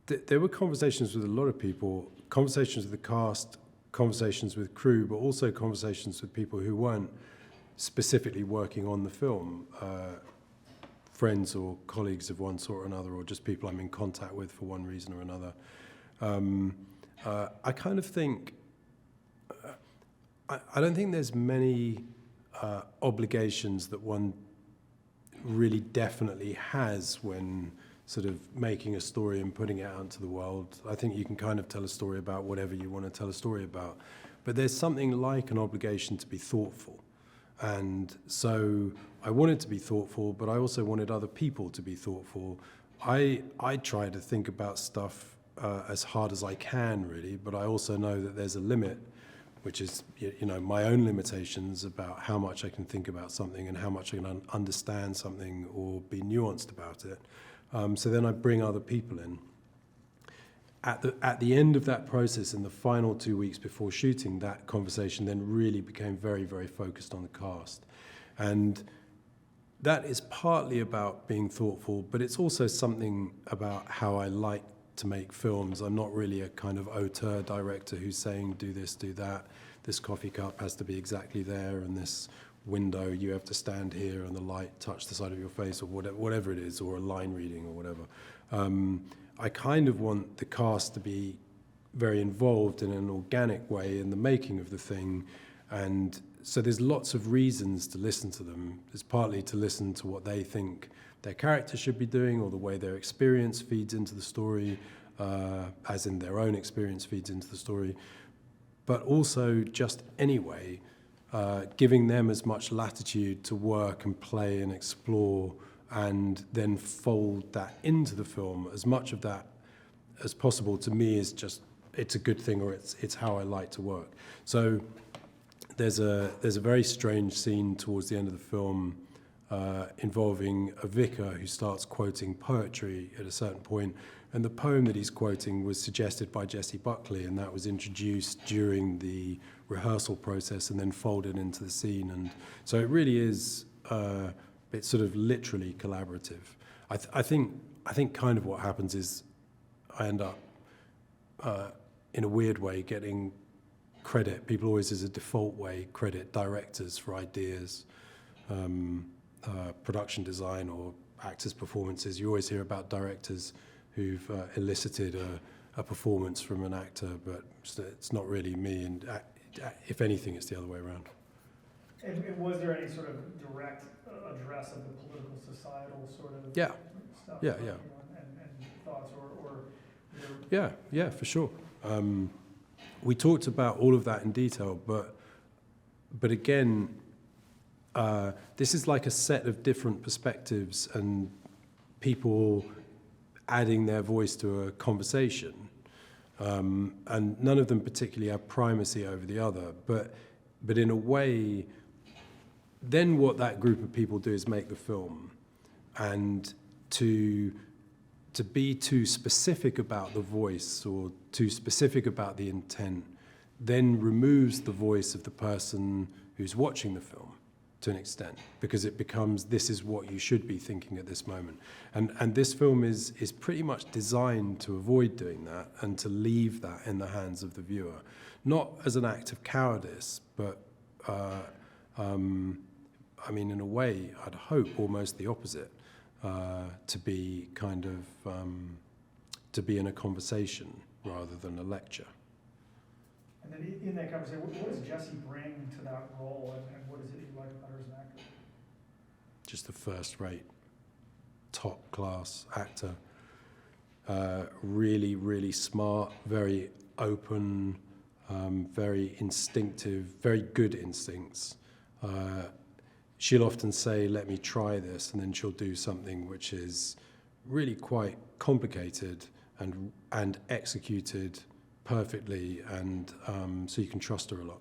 there were conversations with a lot of people, conversations with the cast, conversations with crew, but also conversations with people who weren't specifically working on the film, friends or colleagues of one sort or another, or just people I'm in contact with for one reason or another. I kind of think, I don't think there's many obligations that one really definitely has when sort of making a story and putting it out into the world. I think you can kind of tell a story about whatever you want to tell a story about. But there's something like an obligation to be thoughtful. And so I wanted to be thoughtful, but I also wanted other people to be thoughtful. I try to think about stuff as hard as I can, really, but I also know that there's a limit, which is, you know, my own limitations about how much I can think about something and how much I can understand something or be nuanced about it. So then I bring other people in. At the end of that process, in the final 2 weeks before shooting, that conversation then really became very, very focused on the cast. And that is partly about being thoughtful, but it's also something about how I like to make films. I'm not really a kind of auteur director who's saying, do this, do that. This coffee cup has to be exactly there, and this window, you have to stand here and the light touch the side of your face, or whatever it is, or a line reading or whatever. I kind of want the cast to be very involved in an organic way in the making of the thing, and so there's lots of reasons to listen to them. There's partly to listen to what they think their character should be doing, or the way their experience feeds into the story, as in their own experience feeds into the story, but also just anyway, giving them as much latitude to work and play and explore, and then fold that into the film. As much of that as possible, to me, is just, it's a good thing, or it's how I like to work. So there's a very strange scene towards the end of the film involving a vicar who starts quoting poetry at a certain point, and the poem that he's quoting was suggested by Jessie Buckley, and that was introduced during the rehearsal process and then folded into the scene. And so it really is, it's sort of literally collaborative. I think kind of what happens is I end up, in a weird way, getting credit. People always, as a default way, credit directors for ideas, production design, or actors' performances. You always hear about directors who've elicited a performance from an actor, but it's not really me, and if anything, it's the other way around. And was there any sort of direct address of the political, societal sort of stuff? Yeah. You know, and thoughts, or Yeah, for sure. We talked about all of that in detail, but again, this is like a set of different perspectives and people adding their voice to a conversation, and none of them particularly have primacy over the other, but in a way, then what that group of people do is make the film, and to be too specific about the voice or too specific about the intent then removes the voice of the person who's watching the film to an extent, because it becomes, this is what you should be thinking at this moment. And this film is pretty much designed to avoid doing that and to leave that in the hands of the viewer, not as an act of cowardice, but I mean, in a way, I'd hope almost the opposite, to be kind of, to be in a conversation rather than a lecture. And then in that conversation, what does Jessie bring to that role, and what is it you like about her as an actor? Just a first-rate, top-class actor. Really, really smart, very open, very instinctive, very good instincts. She'll often say, let me try this, and then she'll do something which is really quite complicated and executed perfectly, and so you can trust her a lot.